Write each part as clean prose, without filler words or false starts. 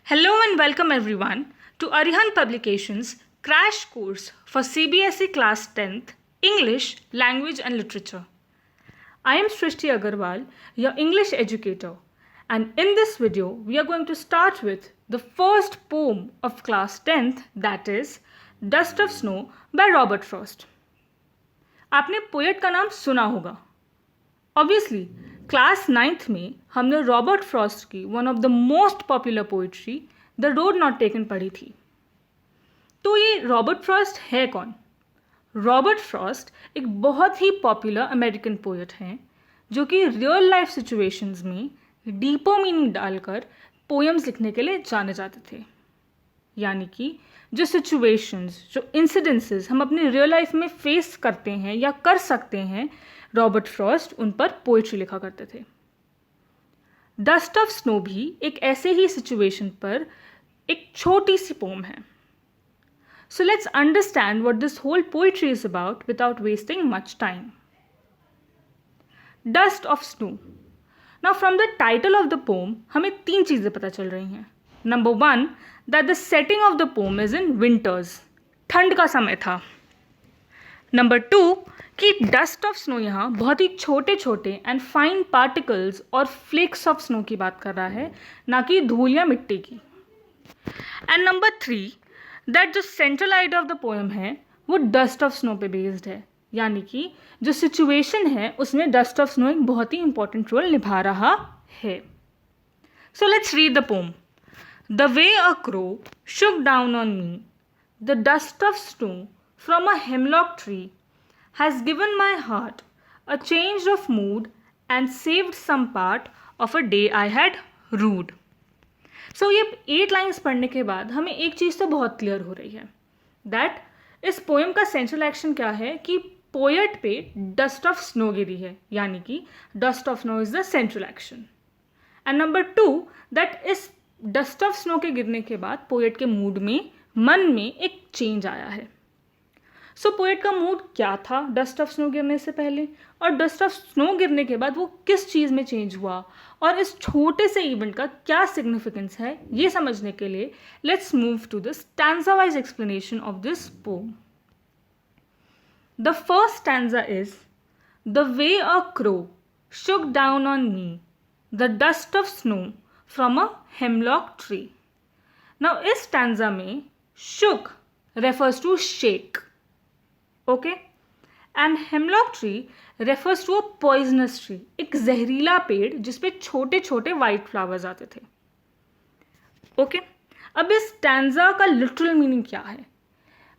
Hello and welcome everyone to Arihan Publications Crash Course for CBSE Class 10th English Language and Literature. I am Srishti Agarwal, your English educator, and in this video we are going to start with the first poem of Class 10th, that is Dust of Snow by Robert Frost. आपने poet का नाम सुना होगा. Obviously class 9th में हमने Robert Frost की one of the most popular poetry the road not taken पढ़ी थी. तो ये रॉबर्ट फ्रॉस्ट है कौन? रॉबर्ट फ्रॉस्ट एक बहुत ही पॉपुलर अमेरिकन पोएट हैं जो कि रियल लाइफ सिचुएशंस में डीपर मीनिंग डालकर पोएम्स लिखने के लिए जाने जाते थे. यानी कि जो सिचुएशंस, जो इंसिडेंसेस हम अपनी रियल लाइफ में फेस करते हैं या कर सकते हैं, रॉबर्ट फ्रॉस्ट उन पर पोइट्री लिखा करते थे. डस्ट ऑफ स्नो भी एक ऐसे ही सिचुएशन पर एक छोटी सी पोम है. So let's understand what this whole poetry is about without wasting much time. Dust of snow. Now from the title of the poem हमें 3 चीज़ें पता चल रही हैं. Number 1, that the setting of the poem is in winters, ठंड का समय था. नंबर 2, कि डस्ट ऑफ स्नो यहाँ बहुत ही छोटे छोटे एंड फाइन पार्टिकल्स और फ्लेक्स ऑफ स्नो की बात कर रहा है, ना कि धूल या मिट्टी की. एंड नंबर 3, दैट जो central idea of the poem है वो डस्ट ऑफ स्नो पे बेस्ड है. यानी कि जो सिचुएशन है उसमें डस्ट ऑफ स्नो एक बहुत ही इंपॉर्टेंट रोल निभा रहा है. So let's read the pome. The way a crow shook down on me, the dust of snow from a hemlock tree has given my heart a change of mood and saved some part of a day I had rued. So ये 8 lines पढ़ने के बाद हमें एक चीज़ तो बहुत clear हो रही है, दैट इस पोएम का सेंट्रल एक्शन क्या है कि पोएट पे डस्ट ऑफ स्नो गिरी है. यानी कि dust of snow is the central action. And number 2, that इस डस्ट ऑफ स्नो के गिरने के बाद पोएट के मूड में, मन में एक चेंज आया है. सो पोएट का मूड क्या था डस्ट ऑफ स्नो गिरने से पहले, और डस्ट ऑफ स्नो गिरने के बाद वो किस चीज़ में चेंज हुआ, और इस छोटे से इवेंट का क्या सिग्निफिकेंस है, ये समझने के लिए let's move to the stanza wise explanation of this poem. The first stanza is the way a crow shook down on me, the dust of snow from a hemlock tree. Now इस stanza में shook refers to shake, okay, and hemlock tree refers to a poisonous tree, एक जहरीला पेड़ जिसपे छोटे छोटे white flowers आते थे. ओके, अब इस स्टैंजा का लिटरल मीनिंग क्या है?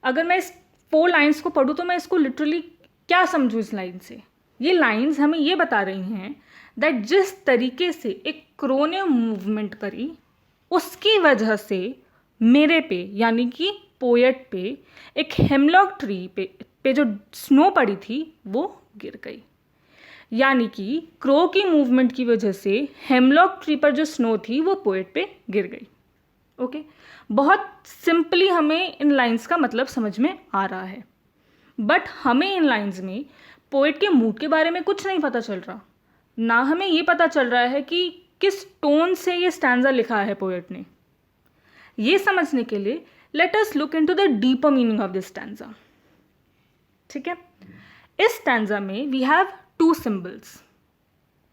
अगर मैं इस 4 लाइन्स को पढ़ूँ तो मैं इसको लिटरली क्या समझूँ इस लाइन से? ये लाइन्स हमें ये बता रही हैं दैट जिस तरीके से एक क्रो ने मूवमेंट करी उसकी वजह से मेरे पे, यानी कि पोएट पे, एक हेमलॉक ट्री पे जो स्नो पड़ी थी वो गिर गई. यानी कि क्रो की मूवमेंट की वजह से हेमलॉक ट्री पर जो स्नो थी वो पोएट पे गिर गई. ओके, बहुत सिंपली हमें इन लाइंस का मतलब समझ में आ रहा है, बट हमें इन लाइंस में पोएट के मूड के बारे में कुछ नहीं पता चल रहा, ना हमें ये पता चल रहा है कि किस टोन से ये स्टैंजा लिखा है पोएट ने. ये समझने के लिए let us look into the deeper meaning of this stanza. ठीक है, इस स्टैंजा में we have 2 symbols.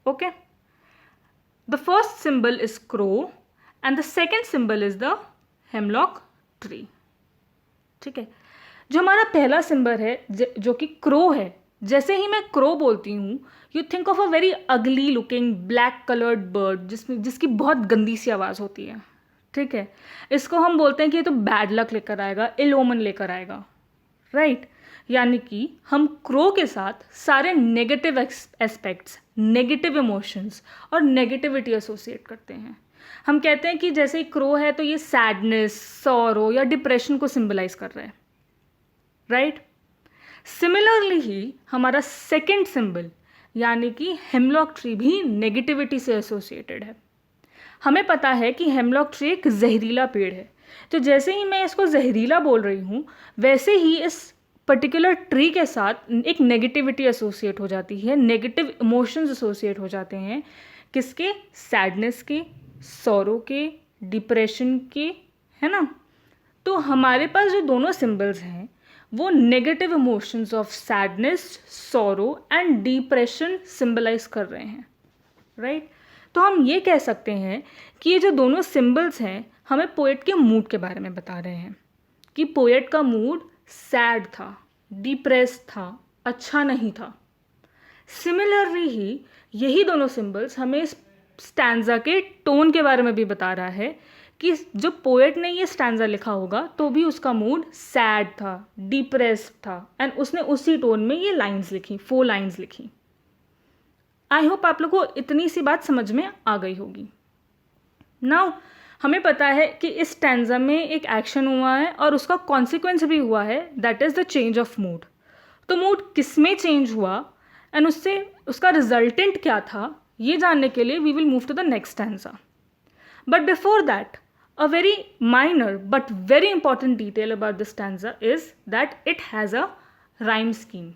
Okay, the first symbol is crow and the second symbol is the hemlock tree. ठीक है, जो हमारा पहला सिंबल है जो कि क्रो है, जैसे ही मैं क्रो बोलती हूँ you think of a very ugly looking black coloured bird जिसकी बहुत गंदी सी आवाज़ होती है. ठीक है, इसको हम बोलते हैं कि ये तो बैड लक लेकर आएगा, इल ओमन लेकर आएगा, राइट. यानी कि हम क्रो के साथ सारे नेगेटिव एस्पेक्ट्स, नेगेटिव इमोशंस और नेगेटिविटी एसोसिएट करते हैं. हम कहते हैं कि जैसे क्रो है तो ये सैडनेस, सॉरो या डिप्रेशन को सिंबलाइज कर रहा है, राइट. सिमिलरली ही हमारा सेकेंड सिंबल यानी कि हेमलॉक ट्री भी नेगेटिविटी से एसोसिएटेड है. हमें पता है कि हेमलॉक ट्री एक जहरीला पेड़ है, तो जैसे ही मैं इसको जहरीला बोल रही हूँ वैसे ही इस पर्टिकुलर ट्री के साथ एक नेगेटिविटी एसोसिएट हो जाती है, नेगेटिव इमोशंस एसोसिएट हो जाते हैं. किसके? सैडनेस के, सॉरो के, डिप्रेशन के, है ना। तो हमारे पास जो दोनों सिंबल्स हैं वो negative emotions of sadness, sorrow and depression symbolize कर रहे हैं, राइट। तो हम ये कह सकते हैं कि ये जो दोनों सिंबल्स हैं हमें पोएट के मूड के बारे में बता रहे हैं कि पोएट का मूड सैड था, डिप्रेस था, अच्छा नहीं था। सिमिलरली ही यही दोनों सिंबल्स हमें इस स्टैंजा के टोन के बारे में भी बता रहा है कि जो पोएट ने ये स्टैंजा लिखा होगा तो भी उसका मूड सैड था, डिप्रेस्ड था, एंड उसने उसी टोन में ये लाइंस लिखी, 4 लाइंस लिखी। आई होप आप लोगों को इतनी सी बात समझ में आ गई होगी। नाउ हमें पता है कि इस स्टैंजा में एक एक्शन हुआ है और उसका कॉन्सिक्वेंस भी हुआ है, that is the change of mood. तो मूड किस में चेंज हुआ एंड उससे उसका रिजल्टेंट क्या था, ये जानने के लिए we will move to the next stanza. But before that, a very minor but very important detail about this stanza is that it has a rhyme scheme.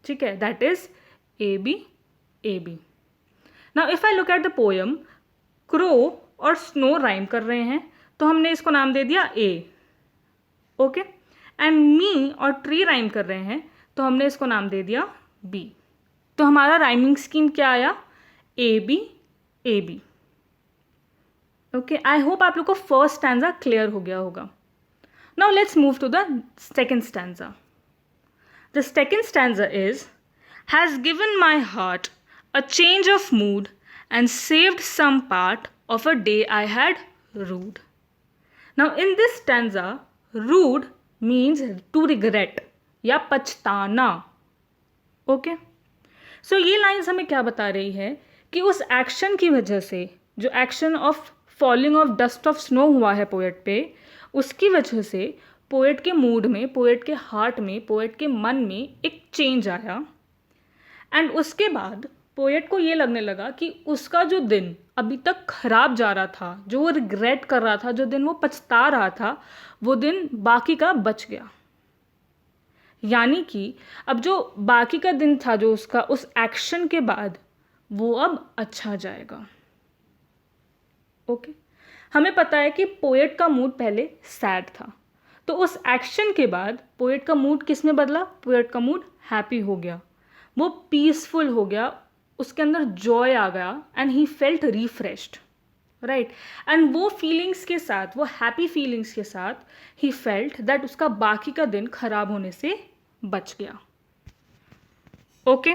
ठीक है, that is AB AB. Now if I look at the poem, crow और snow rhyme कर रहे हैं तो हमने इसको नाम दे दिया A, ओके। एंड मी और ट्री राइम कर रहे हैं तो हमने इसको नाम दे दिया B. तो हमारा राइमिंग स्कीम क्या आया, AB AB. Okay, I hope आप लोग को फर्स्ट स्टैंजा क्लियर हो गया होगा। Now let's move to the second stanza. The second stanza is has given my heart a change of mood and saved some part of a day I had rued. Now in this stanza rued means to regret या पछताना, okay. सो ये lines हमें क्या बता रही है कि उस एक्शन की वजह से, जो action of falling of dust of snow हुआ है पोएट पे, उसकी वजह से पोएट के मूड में, पोएट के हार्ट में, पोएट के मन में एक चेंज आया। एंड उसके बाद पोएट को ये लगने लगा कि उसका जो दिन अभी तक खराब जा रहा था, जो वो रिग्रेट कर रहा था, जो दिन वो पछता रहा था, वो दिन बाकी का बच गया। यानी कि अब जो बाकी का दिन था जो उसका, उस एक्शन के बाद वो अब अच्छा जाएगा, ओके। हमें पता है कि पोएट का मूड पहले सैड था, तो उस एक्शन के बाद पोएट का मूड किस में बदला, पोएट का मूड हैप्पी हो गया, वो पीसफुल हो गया, उसके अंदर जॉय आ गया and he felt refreshed, right. And वो फीलिंग्स के साथ, वो हैप्पी फीलिंग्स के साथ ही फेल्ट दैट उसका बाकी का दिन खराब होने से बच गया, okay.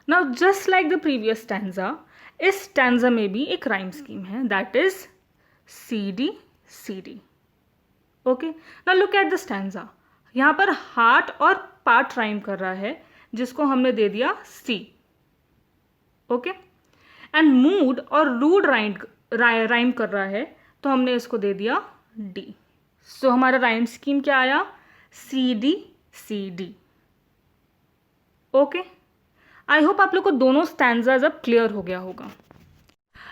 Now just like the previous stanza, इस स्टैंजा में भी एक राइम स्कीम है, that is CD CD, okay. Now look at the stanza. यहाँ पर हार्ट और पार्ट राइम कर रहा है जिसको हमने दे दिया C, ओके। एंड मूड और रूड राइम कर रहा है तो हमने इसको दे दिया D. सो हमारा राइम स्कीम क्या आया, CD CD, okay. I hope आप लोग को दोनों स्टैंजाज अब क्लियर हो गया होगा।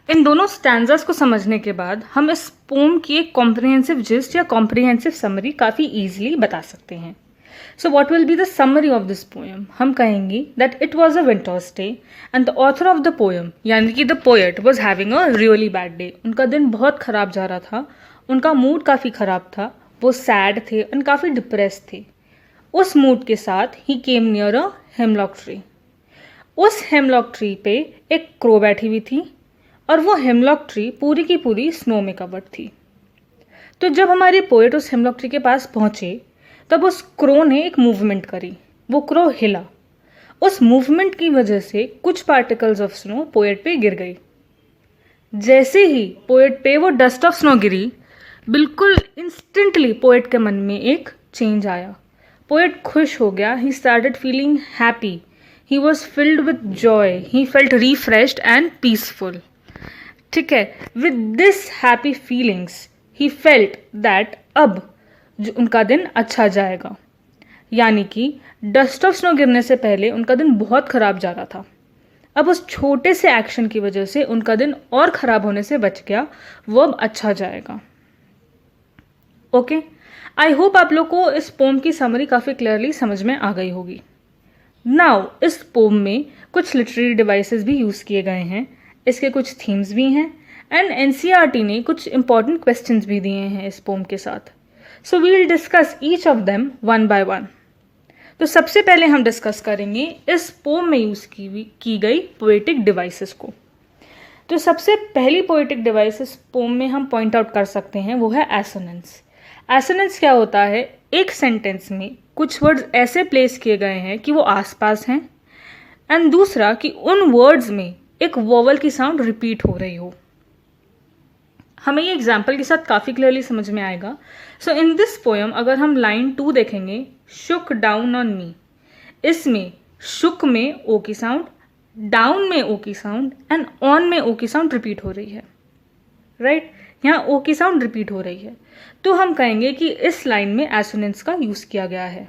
इन दोनों स्टैंजाज को समझने के बाद हम इस पोम की एक कॉम्प्रिहेंसिव जिस्ट या कॉम्प्रिहेंसिव समरी काफ़ी ईजिली बता सकते हैं। So what will be the summary of this poem? हम कहेंगे that it was a winters day and the author of the poem, यानी कि the poet, was having a really bad day. उनका दिन बहुत ख़राब जा रहा था, उनका मूड काफ़ी ख़राब था, वो सैड थे एंड काफ़ी डिप्रेस थे। उस मूड के साथ ही came near a hemlock tree. उस हेमलॉक ट्री पे एक क्रो बैठी हुई थी और वो हेमलॉक ट्री पूरी की पूरी स्नो में कवर्ड थी। तो जब हमारे पोएट उस हेमलॉक ट्री के पास पहुंचे तब उस क्रो ने एक मूवमेंट करी, वो क्रो हिला। उस मूवमेंट की वजह से कुछ पार्टिकल्स ऑफ स्नो पोएट पे गिर गई। जैसे ही पोएट पे वो डस्ट ऑफ स्नो गिरी, बिल्कुल इंस्टेंटली पोएट के मन में एक चेंज आया। पोएट खुश हो गया, he started feeling happy, he was filled with Joy, he felt refreshed and peaceful. ठीक है, with this happy feelings he felt that अब जो उनका दिन अच्छा जाएगा। यानी कि डस्ट ऑफ स्नो गिरने से पहले उनका दिन बहुत ख़राब जा रहा था, अब उस छोटे से एक्शन की वजह से उनका दिन और ख़राब होने से बच गया, वो अब अच्छा जाएगा। ओके, आई होप आप लोग को इस पोम की समरी काफ़ी क्लियरली समझ में आ गई होगी। नाउ इस पोम में कुछ लिटरेरी डिवाइसेस भी यूज़ किए गए हैं, इसके कुछ थीम्स भी हैं एंड एनसीईआरटी ने कुछ इंपॉर्टेंट क्वेश्चंस भी दिए हैं इस पोम के साथ. So we will discuss each of them one by one. तो सबसे पहले हम डिस्कस करेंगे इस पोम में यूज़ की गई पोएटिक डिवाइसेस को. तो सबसे पहली पोएटिक डिवाइस इस पोम में हम पॉइंट आउट कर सकते हैं वो है एसोनेंस. एसोनेंस क्या होता है? एक सेंटेंस में कुछ वर्ड्स ऐसे प्लेस किए गए हैं कि वो आसपास हैं, एंड दूसरा कि उन वर्ड्स में एक वोवल की साउंड रिपीट हो रही हो. हमें ये एग्जाम्पल के साथ काफ़ी क्लियरली समझ में आएगा. सो इन दिस पोएम अगर हम लाइन 2 देखेंगे, शुक डाउन ऑन मी, इसमें शुक में ओ की साउंड, डाउन में ओ की साउंड एंड ऑन में ओ की साउंड रिपीट हो रही है. राइट, यहाँ ओ की साउंड रिपीट हो रही है. तो हम कहेंगे कि इस लाइन में एसोनेंस का यूज़ किया गया है.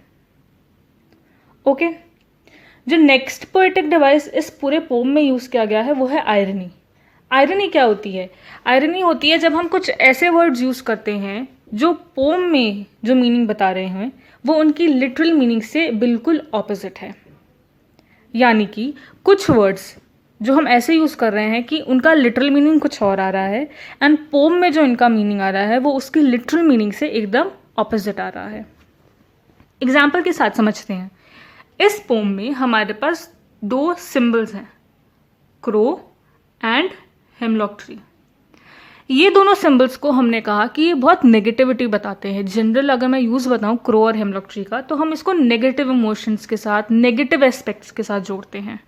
ओके. जो नेक्स्ट पोएटिक डिवाइस इस पूरे पोम में यूज़ किया गया है वो है आयरनी. आयरनी क्या होती है? आयरनी होती है जब हम कुछ ऐसे वर्ड्स यूज़ करते हैं जो पोम में जो मीनिंग बता रहे हैं वो उनकी लिटरल मीनिंग से बिल्कुल ऑपोजिट है. यानी कि कुछ वर्ड्स जो हम ऐसे यूज़ कर रहे हैं कि उनका लिटरल मीनिंग कुछ और आ रहा है, एंड पोम में जो इनका मीनिंग आ रहा है वो उसकी लिटरल मीनिंग से एकदम ऑपोजिट आ रहा है. एग्जाम्पल के साथ समझते हैं. इस पोम में हमारे पास 2 सिंबल्स हैं, क्रो एंड हेमलॉक ट्री. ये दोनों सिंबल्स को हमने कहा कि ये बहुत नेगेटिविटी बताते हैं. जनरल अगर मैं यूज़ बताऊँ क्रो और हेमलॉक ट्री का, तो हम इसको नेगेटिव इमोशंस के साथ, नेगेटिव एस्पेक्ट्स के साथ जोड़ते हैं.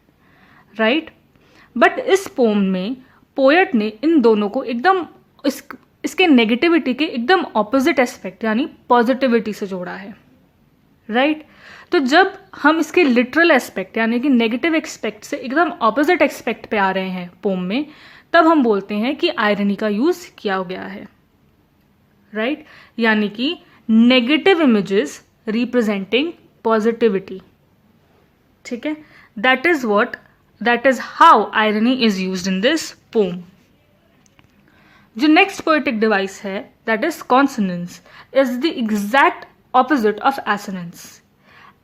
राइट. बट इस पोम में पोएट ने इन दोनों को एकदम इसके नेगेटिविटी के एकदम ऑपोजिट एस्पेक्ट यानी पॉजिटिविटी से जोड़ा है. राइट. तो जब हम इसके लिटरल एस्पेक्ट यानी कि नेगेटिव एस्पेक्ट से एकदम ऑपोजिट एस्पेक्ट पे आ रहे हैं पोम में, तब हम बोलते हैं कि आयरनी का यूज़ किया गया है. राइट. यानी कि नेगेटिव इमेजेस रिप्रेजेंटिंग पॉजिटिविटी. ठीक है. That is how irony is used in this poem. जो next poetic device है, that is consonance, is the exact opposite of assonance.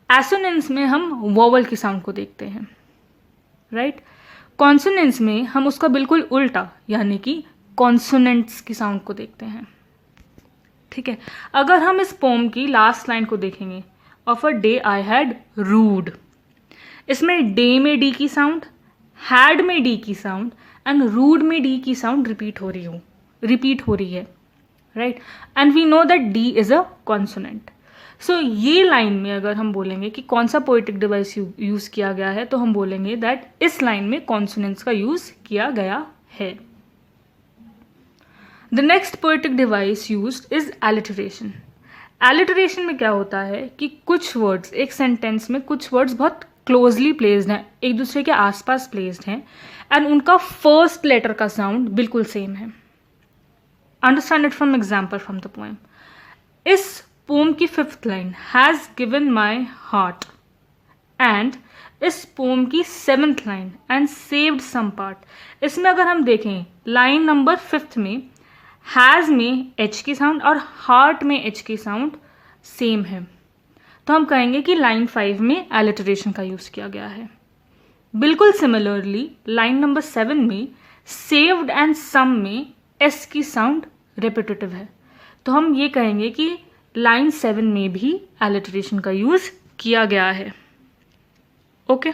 Assonance में हम vowel की sound को देखते हैं, right? Consonance में हम उसका बिल्कुल उल्टा यानी कि consonants की sound को देखते हैं. ठीक है. अगर हम इस poem की last line को देखेंगे, of a day I had rued, इसमें डे में डी की साउंड, हैड में डी की साउंड एंड रूड में डी की साउंड रिपीट हो रही है. Right. And we know that D is a consonant. So ये लाइन में अगर हम बोलेंगे कि कौन सा पोएटिक डिवाइस यूज़ किया गया है, तो हम बोलेंगे दैट इस लाइन में कॉन्सोनेंट्स का यूज़ किया गया है. The next poetic device used is alliteration. Alliteration में क्या होता है कि कुछ वर्ड्स एक सेंटेंस में कुछ वर्ड्स बहुत क्लोजली प्लेस्ड हैं, एक दूसरे के आसपास प्लेस्ड हैं, एंड उनका फर्स्ट लेटर का साउंड बिल्कुल सेम है. Understand it from example from the poem. इस पोम की 5th line has given my heart, and इस पोम की 7th line and saved some part. इसमें अगर हम देखें लाइन नंबर 5th में हैज़ में एच की साउंड और हार्ट में एच की साउंड सेम है, तो हम कहेंगे कि लाइन 5 में एलिटरेशन का यूज़ किया गया है. बिल्कुल सिमिलरली लाइन नंबर 7 में सेव्ड एंड सम में एस की साउंड रिपीटेटिव है, तो हम ये कहेंगे कि लाइन 7 में भी एलिटरेशन का यूज़ किया गया है. Okay.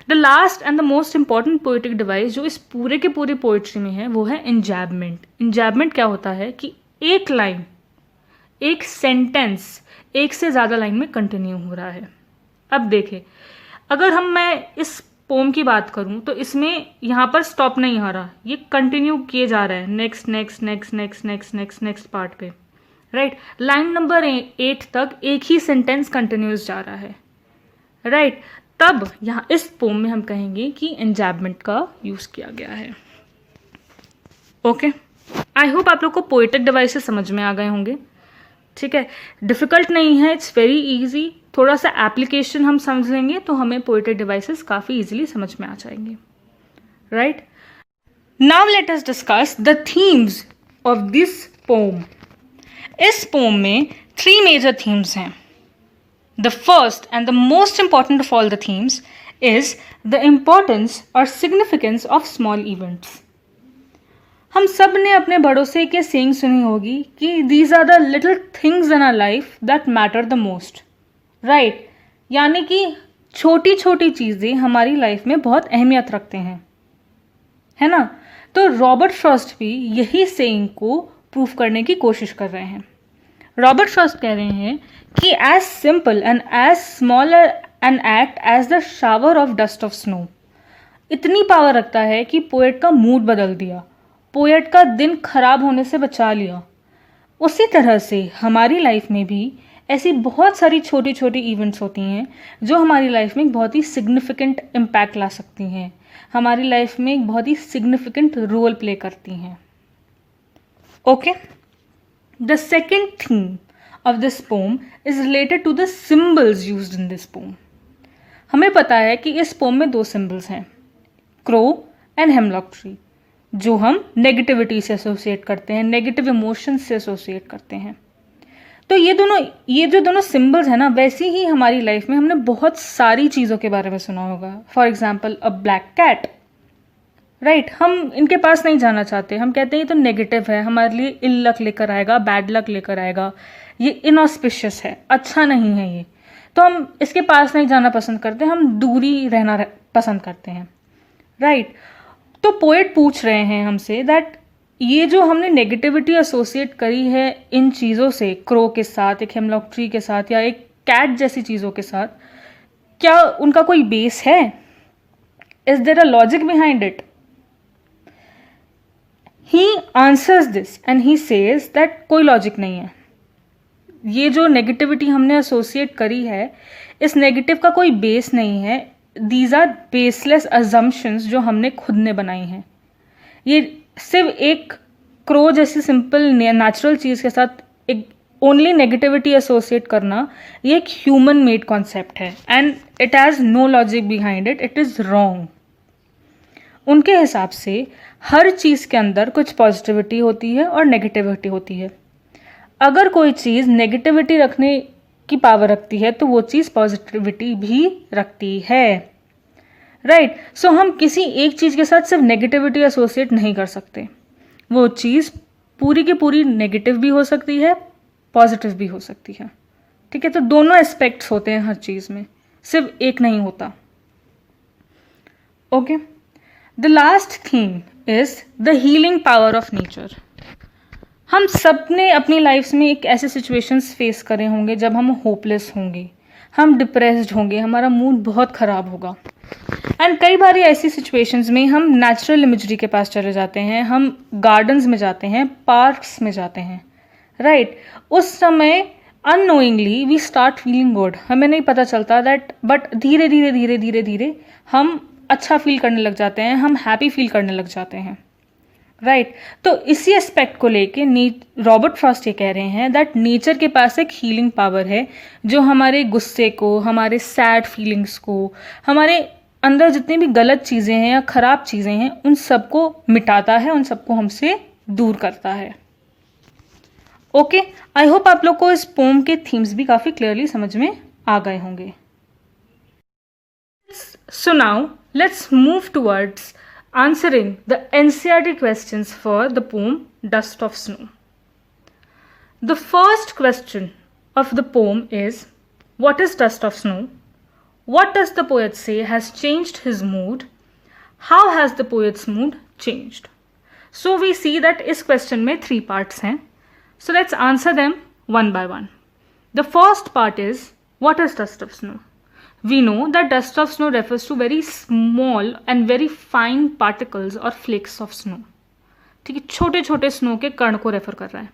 The last and the most important poetic device जो इस पूरे के पूरे पोएट्री में है वो है इंजैबमेंट. इंजैबमेंट क्या होता है कि एक लाइन, एक सेंटेंस एक से ज़्यादा लाइन में कंटिन्यू हो रहा है. अब देखें, अगर मैं इस पोम की बात करूं तो इसमें यहाँ पर स्टॉप नहीं आ रहा, ये कंटिन्यू किए जा रहा है next next next next next next next part पे. राइट. लाइन नंबर 8 तक एक ही सेंटेंस कंटिन्यूस जा रहा है. राइट. तब यहाँ इस पोम में हम कहेंगे कि इंजैबमेंट का यूज़ किया गया है. ओके. आई होप आप लोग को पोएटिक डिवाइसेस समझ में आ गए होंगे. ठीक है. डिफ़िकल्ट नहीं है, इट्स वेरी इजी. थोड़ा सा एप्लीकेशन हम समझ लेंगे तो हमें पोएटिक डिवाइसेस काफ़ी इजीली समझ में आ जाएंगे. Right. Now let us discuss the themes of this pome. इस पोम में 3 मेजर थीम्स हैं. The first and the most important of all the themes is the importance और सिग्निफिकेंस ऑफ स्मॉल इवेंट्स. हम सब ने अपने बड़ों से एक सेइंग सुनी होगी कि these are the little things in our life that matter the most, right. यानी कि छोटी छोटी चीज़ें हमारी लाइफ में बहुत अहमियत रखते हैं, है ना। तो रॉबर्ट फ्रॉस्ट भी यही सेइंग को प्रूव करने की कोशिश कर रहे हैं। रॉबर्ट फ्रॉस्ट कह रहे हैं कि as simple and as small an act as the shower of dust of snow इतनी पावर रखता है कि पोएट का मूड बदल दिया, पोएट का दिन खराब होने से बचा लिया। उसी तरह से हमारी लाइफ में भी ऐसी बहुत सारी छोटी छोटी इवेंट्स होती हैं जो हमारी लाइफ में एक बहुत ही सिग्निफिकेंट इम्पैक्ट ला सकती हैं, हमारी लाइफ में एक बहुत ही सिग्निफिकेंट रोल प्ले करती हैं। Okay, the second theme of this poem is related to the symbols used in this poem. हमें पता है कि इस पोम में 2 सिम्बल्स हैं, क्रो एंड हेमलॉक ट्री, जो हम नेगेटिविटी से एसोसिएट करते हैं, नेगेटिव इमोशंस से एसोसिएट करते हैं। तो ये जो दोनों सिम्बल्स हैं ना, वैसे ही हमारी लाइफ में हमने बहुत सारी चीज़ों के बारे में सुना होगा। For example a black cat, right. हम इनके पास नहीं जाना चाहते, हम कहते हैं ये तो नेगेटिव है, हमारे लिए इल लक लेकर आएगा, बैड लक लेकर आएगा, ये इनऑस्पिशियस है, अच्छा नहीं है ये, तो हम इसके पास नहीं जाना पसंद करते, हम दूरी रहना पसंद करते हैं, राइट। तो पोएट पूछ रहे हैं हमसे दैट ये जो हमने नेगेटिविटी एसोसिएट करी है इन चीज़ों से, क्रो के साथ, एक हेमलॉक ट्री के साथ, या एक कैट जैसी चीज़ों के साथ, क्या उनका कोई बेस है? Is there a logic behind it? He answers this and he says that कोई लॉजिक नहीं है। ये जो नेगेटिविटी हमने एसोसिएट करी है, इस नेगेटिव का कोई बेस नहीं है। दीज आर बेसलेस अजम्पशंस जो हमने खुद ने बनाई हैं। ये सिर्फ एक क्रो जैसी सिंपल नेचुरल चीज़ के साथ एक ओनली नेगेटिविटी एसोसिएट करना, ये एक ह्यूमन मेड कॉन्सेप्ट है and it has no logic behind it, it is wrong. उनके हिसाब से हर चीज़ के अंदर कुछ पॉजिटिविटी होती है और नेगेटिविटी होती है। अगर कोई चीज़ नेगेटिविटी रखने की पावर रखती है तो वो चीज़ पॉजिटिविटी भी रखती है, राइट। सो हम किसी एक चीज़ के साथ सिर्फ नेगेटिविटी एसोसिएट नहीं कर सकते, वो चीज़ पूरी की पूरी नेगेटिव भी हो सकती है, पॉजिटिव भी हो सकती है, ठीक है। तो दोनों एस्पेक्ट्स होते हैं हर चीज़ में, सिर्फ एक नहीं होता। Okay, the last theme is the healing power of nature. हम सब ने अपनी लाइफ में एक ऐसे सिचुएशंस फेस करे होंगे जब हम होपलेस होंगे, हम डिप्रेस्ड होंगे, हमारा मूड बहुत ख़राब होगा। एंड कई बार ऐसी सिचुएशंस में हम नेचुरल इमेजरी के पास चले जाते हैं, हम गार्डन्स में जाते हैं, पार्क्स में जाते हैं, राइट। उस समय unknowingly we start feeling good, हमें नहीं पता चलता दैट, बट धीरे धीरे धीरे धीरे धीरे हम अच्छा फील करने लग जाते हैं, हम हैप्पी फील करने लग जाते हैं, राइट। तो इसी एस्पेक्ट को लेके रॉबर्ट फ्रॉस्ट ये कह रहे हैं दैट नेचर के पास एक हीलिंग पावर है जो हमारे गुस्से को, हमारे सैड फीलिंग्स को, हमारे अंदर जितनी भी गलत चीज़ें हैं या ख़राब चीज़ें हैं, उन सबको मिटाता है, उन सबको हमसे दूर करता है। ओके, आई होप आप लोग को इस पोम के थीम्स भी काफ़ी क्लियरली समझ में आ गए होंगे। So now let's move towards answering the NCERT questions for the poem Dust of Snow. The first question of the poem is, what is dust of snow? What does the poet say has changed his mood? How has the poet's mood changed? So we see that इस question में 3 parts हैं. So let's answer them one by one. The first part is, what is dust of snow? We know that dust of snow refers to very small and very fine particles or flakes of snow. ठीक है, छोटे छोटे snow के कण को refer कर रहा है।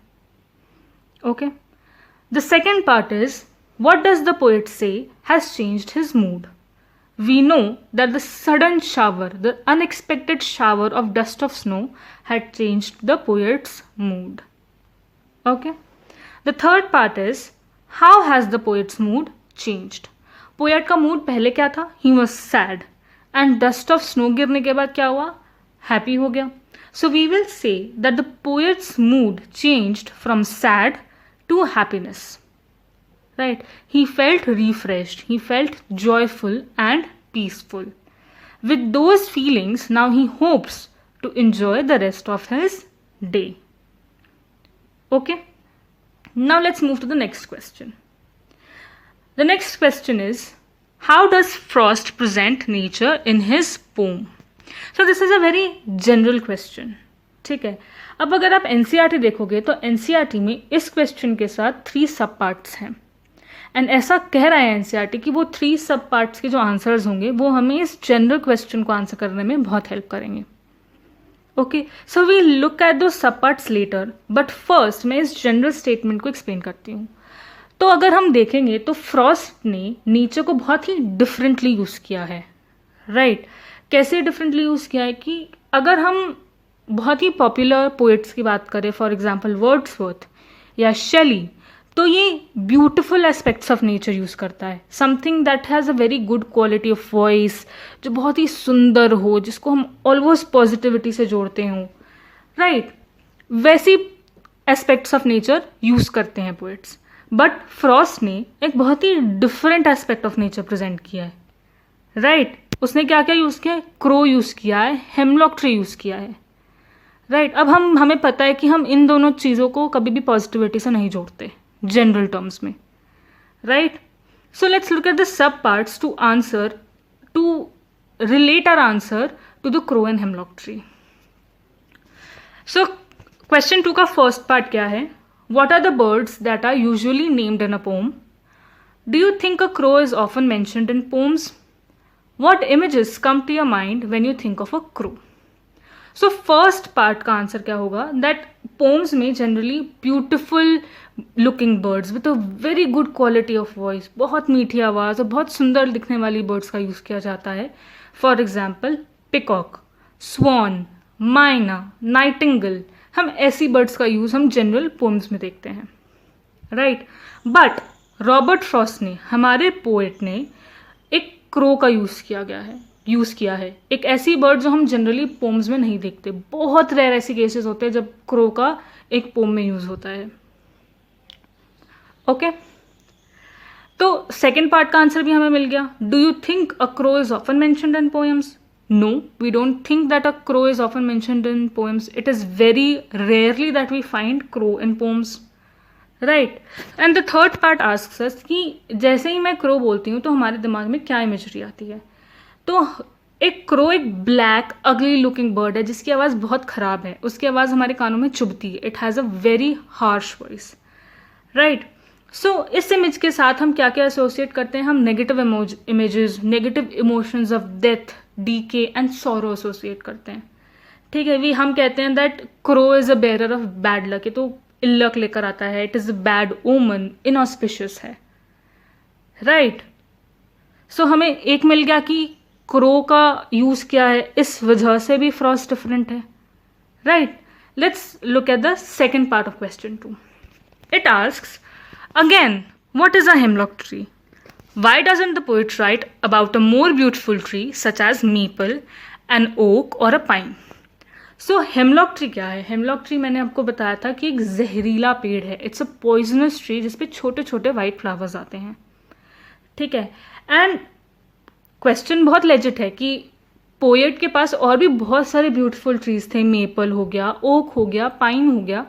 Okay, the second part is, what does the poet say has changed his mood? We know that the sudden shower, the unexpected shower of dust of snow had changed the poet's mood. Okay, the third part is, how has the poet's mood changed? Poet का mood पहले क्या था? He was sad, and dust of snow गिरने के बाद क्या हुआ? Happy हो गया। So we will say that the poet's mood changed from sad to happiness, right. He felt refreshed, he felt joyful and peaceful. With those feelings, now he hopes to enjoy the rest of his day. Okay, now let's move to the next question. The next question is, how does Frost present nature in his poem? So this is a very general question. ठीक है, अब अगर आप NCERT देखोगे तो NCERT में इस question के साथ 3 सब पार्ट्स हैं, एंड ऐसा कह रहा है NCERT कि वो 3 सब पार्ट्स के जो आंसर्स होंगे वो हमें इस जनरल क्वेश्चन को आंसर करने में बहुत हेल्प करेंगे. Okay, so we look at दो sub parts letter, but first मैं इस जनरल स्टेटमेंट को एक्सप्लेन करती हूँ. तो अगर हम देखेंगे तो फ्रॉस्ट ने नेचर को बहुत ही डिफरेंटली यूज़ किया है. राइट, कैसे डिफरेंटली यूज़ किया है कि अगर हम बहुत ही पॉपुलर पोइट्स की बात करें, फॉर एग्जांपल वर्ड्सवर्थ या शेली, तो ये beautiful aspects of nature use करता है. Something that has a very good quality of voice, जो बहुत ही सुंदर हो, जिसको हम ऑलमोस्ट पॉजिटिविटी से जोड़ते हों. राइट, वैसी एस्पेक्ट्स ऑफ नेचर यूज़ करते हैं पोइट्स. बट फ्रॉस्ट ने एक बहुत ही different aspect of nature present किया है. राइट, उसने क्या क्या यूज़ किया है? क्रो यूज़ किया है, हेमलॉक ट्री यूज़ किया है. राइट, अब हमें पता है कि हम इन दोनों चीज़ों को कभी भी पॉजिटिविटी से नहीं जोड़ते जनरल टर्म्स में. Right, so let's look at the sub parts to answer, to relate our answer to the crow and hemlock tree. सो क्वेश्चन 2 का फर्स्ट पार्ट क्या है? What are the birds that are usually named in a poem? Do you think a crow is often mentioned in poems? What images come to your mind when you think of a crow? So first part का answer क्या होगा? That poems में generally beautiful looking birds with a very good quality of voice, बहुत मीठी आवाज़ और बहुत सुंदर दिखने वाली birds का यूज़ किया जाता है. For example, peacock, swan, myna, nightingale. हम ऐसी बर्ड्स का यूज़ हम जनरल पोम्स में देखते हैं. राइट, बट रॉबर्ट फ्रॉस्ट ने, हमारे पोएट ने, एक क्रो का यूज़ किया है. एक ऐसी बर्ड जो हम जनरली पोम्स में नहीं देखते. बहुत रेयर ऐसे केसेस होते हैं जब क्रो का एक पोम में यूज़ होता है. ओके, तो सेकेंड पार्ट का आंसर भी हमें मिल गया. Do you think a crow is often mentioned in poems? No, we don't think that a crow is often mentioned in poems. It is very rarely that we find crow in poems. Right? And the third part asks us कि जैसे ही मैं crow बोलती हूँ तो हमारे दिमाग में क्या इमेजरी आती है? तो एक crow एक black ugly looking bird है जिसकी आवाज़ बहुत ख़राब है. उसकी आवाज़ हमारे कानों में चुभती है. It has a very harsh voice. Right? सो इस इमेज के साथ हम क्या क्या एसोसिएट करते हैं? हम negative images, negative emotions of death, decay and sorrow associate करते हैं. ठीक है, हम कहते हैं that crow is a bearer of bad luck. ये तो इल लक लेकर आता है. It is a bad omen, inauspicious है. राइट, सो हमें एक मिल गया कि क्रो का यूज़ क्या है, इस वजह से भी फ्रॉस्ट डिफरेंट है. Right, let's look at the second part of question 2. It asks again, what is a hemlock tree? Why doesn't the poet write about a more beautiful tree such as maple, an oak or a pine? So hemlock tree क्या है? hemlock tree मैंने आपको बताया था कि एक जहरीला पेड़ है. It's a poisonous tree जिसपे छोटे छोटे white flowers आते हैं. ठीक है, एंड क्वेश्चन बहुत लेजिट है कि पोएट के पास और भी बहुत सारे ब्यूटीफुल ट्रीज थे. मेपल हो गया, ओक हो गया, पाइन हो गया.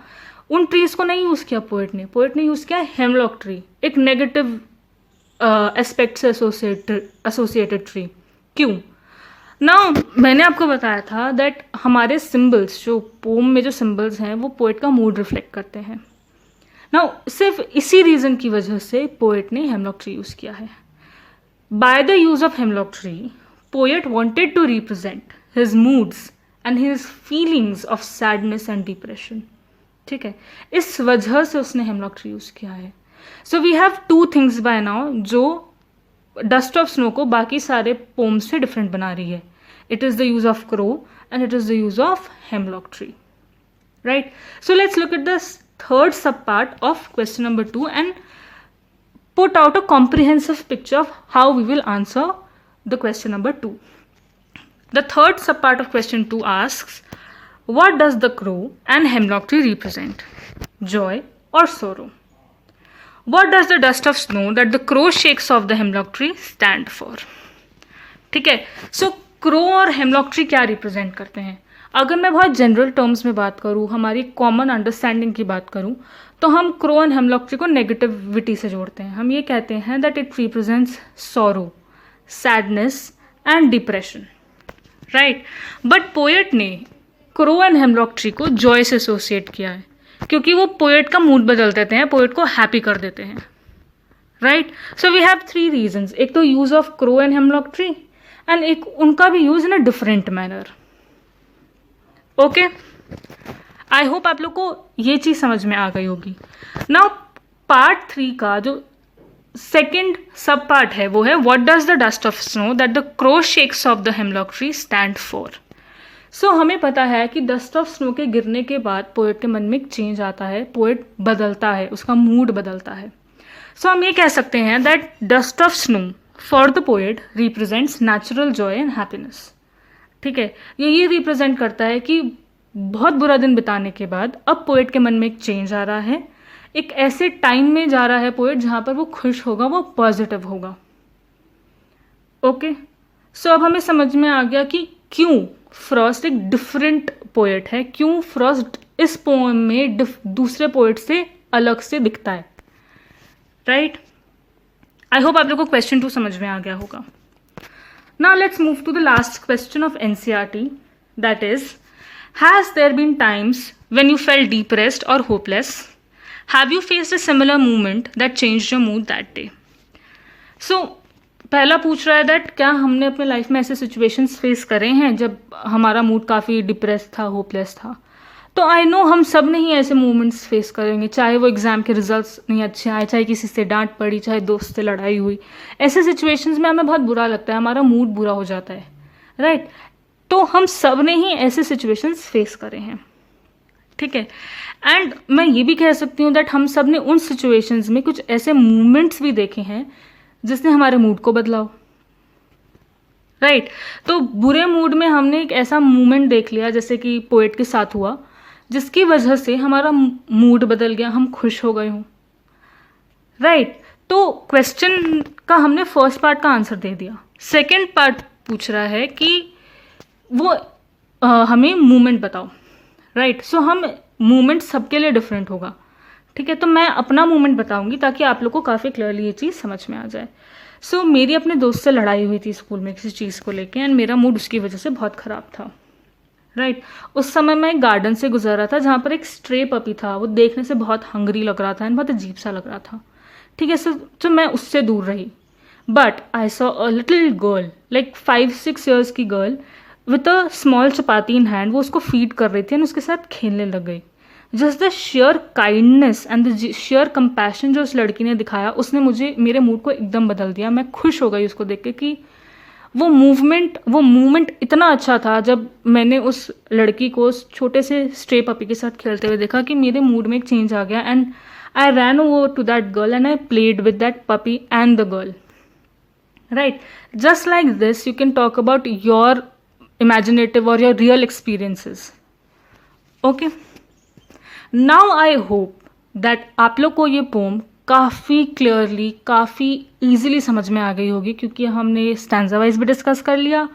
उन ट्रीज को नहीं यूज़ किया पोएट ने यूज़ किया हेमलॉक ट्री, एक नेगेटिव एस्पेक्ट से एसोसिएटेड ट्री. क्यों ना? मैंने आपको बताया था दैट हमारे सिंबल्स, जो पोम में जो सिंबल्स हैं, वो पोएट का मूड रिफ्लेक्ट करते हैं ना. सिर्फ इसी रीज़न की वजह से पोएट ने हेमलॉक ट्री यूज़ किया है. By the use of hemlock tree, poet wanted to represent his moods and his feelings of sadness and depression. ठीक है, इस वजह से उसने हेमलॉक ट्री यूज़ किया है. So we have 2 things by now जो डस्ट ऑफ स्नो को बाकी सारे पोम्स से डिफरेंट बना रही है. It is the use of crow and it is the use of hemlock tree. Right, so let's look at the third sub part of question number 2 and put out a comprehensive picture of how we will answer the question number 2. The third sub part of question 2 asks, what does the crow and hemlock tree represent? Joy or sorrow? What does the dust of snow that the crow shakes off the hemlock tree stand for? ठीक है, सो crow और hemlock tree क्या represent करते हैं? अगर मैं बहुत general terms में बात करूँ, हमारी कॉमन अंडरस्टैंडिंग की बात करूँ, तो हम क्रो एंड हेमलॉक ट्री को नेगेटिविटी से जोड़ते हैं। हम ये कहते हैं that it represents sorrow, sadness and depression, right. But poet ने क्रो एंड हेमलॉक ट्री को जॉय से एसोसिएट किया है, क्योंकि वो पोएट का मूड बदल देते हैं, पोएट को हैप्पी कर देते हैं, right. So we have 3 reasons, एक तो use of crow and hemlock tree and एक उनका भी use in a different manner. Okay, I hope आप लोग को ये चीज समझ में आ गई होगी। नाउ पार्ट 3 का जो सेकेंड सब पार्ट है वो है what does the dust of snow that the crow shakes off the hemlock tree stand for. So हमें पता है कि डस्ट ऑफ स्नो के गिरने के बाद पोएट के मन में एक चेंज आता है, पोएट बदलता है, उसका मूड बदलता है। सो हम ये कह सकते हैं that dust of snow for the poet represents natural Joy and happiness. ठीक है, ये रिप्रेजेंट करता है कि बहुत बुरा दिन बिताने के बाद अब पोएट के मन में एक चेंज आ रहा है, एक ऐसे टाइम में जा रहा है पोएट जहाँ पर वो खुश होगा, वो पॉजिटिव होगा। ओके, सो अब हमें समझ में आ गया कि क्यों फ्रॉस्ट एक डिफरेंट पोएट है, क्यों फ्रॉस्ट इस पोएम में दूसरे पोएट से अलग से दिखता है, राइट। आई होप आप लोग को क्वेश्चन 2 समझ में आ गया होगा। Now let's move to the last question of NCERT, that is has there been times when you felt depressed और hopeless? Have you faced a similar movement that changed your mood that day? So पहला पूछ रहा है that क्या हमने अपने life में ऐसे सिचुएशंस फेस करे हैं जब हमारा मूड काफ़ी डिप्रेस था, होपलेस था। तो आई नो हम सब ने ही ऐसे मोमेंट्स फेस करेंगे, चाहे वो एग्ज़ाम के रिजल्ट्स नहीं अच्छे आए, चाहे किसी से डांट पड़ी, चाहे दोस्त से लड़ाई हुई। ऐसे सिचुएशंस में हमें बहुत बुरा लगता है, हमारा मूड बुरा हो जाता है, राइट। तो हम सब ने ही ऐसे सिचुएशंस फेस करे हैं, ठीक है। एंड मैं ये भी कह सकती हूँ दैट हम सब ने उन सिचुएशंस में कुछ ऐसे मूवमेंट्स भी देखे हैं जिसने हमारे मूड को बदला हो, राइट। तो बुरे मूड में हमने एक ऐसा मूवमेंट देख लिया जैसे कि पोएट के साथ हुआ, जिसकी वजह से हमारा मूड बदल गया, हम खुश हो गए हों, राइट। तो क्वेश्चन का हमने फर्स्ट पार्ट का आंसर दे दिया। सेकंड पार्ट पूछ रहा है कि वो हमें मूवमेंट बताओ, राइट। सो हम मूवमेंट सबके लिए डिफरेंट होगा, ठीक है। तो मैं अपना मूवमेंट बताऊंगी ताकि आप लोग को काफ़ी क्लियरली ये चीज़ समझ में आ जाए। सो मेरी अपने दोस्त से लड़ाई हुई थी स्कूल में किसी चीज़ को लेके, एंड मेरा मूड उसकी वजह से बहुत ख़राब था, राइट। उस समय मैं एक गार्डन से गुजर रहा था जहाँ पर एक स्ट्रे पपी था, वो देखने से बहुत हंगरी लग रहा था एंड बहुत अजीब सा लग रहा था, ठीक है। सो तो मैं उससे दूर रही, but I saw a little girl, like 5-6 years की girl with a small chapati in hand. वो उसको फीड कर रही थी एंड उसके साथ खेलने लग गई। Just the share kindness and the share compassion जो उस लड़की ने दिखाया, उसने मेरे मूड को एकदम बदल दिया। मैं खुश हो गई उसको देख के कि वो मूवमेंट इतना अच्छा था जब मैंने उस लड़की को उस छोटे से स्ट्रे पपी के साथ खेलते हुए देखा कि मेरे मूड में एक चेंज आ गया। And I ran over to that girl and I played with that puppy and the girl, right. Just like this you can talk about your imaginative or your real experiences. Okay, now I hope that आप लोग को ये pome काफ़ी clearly, काफ़ी easily समझ में आ गई होगी, क्योंकि हमने स्टैंजा वाइज भी डिस्कस कर लिया,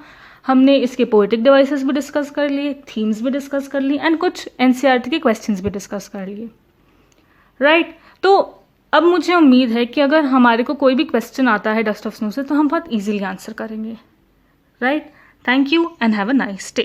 हमने इसके पोएटिक डिवाइसेस भी डिस्कस कर लिए, थीम्स भी डिस्कस कर ली एंड कुछ एनसीईआरटी के क्वेश्चंस भी डिस्कस कर लिए, राइट। तो अब मुझे उम्मीद है कि अगर हमारे को कोई भी क्वेश्चन आता है डस्ट ऑफ स्नो से तो हम बहुत ईजिली आंसर करेंगे, right. Thank you and have a nice day.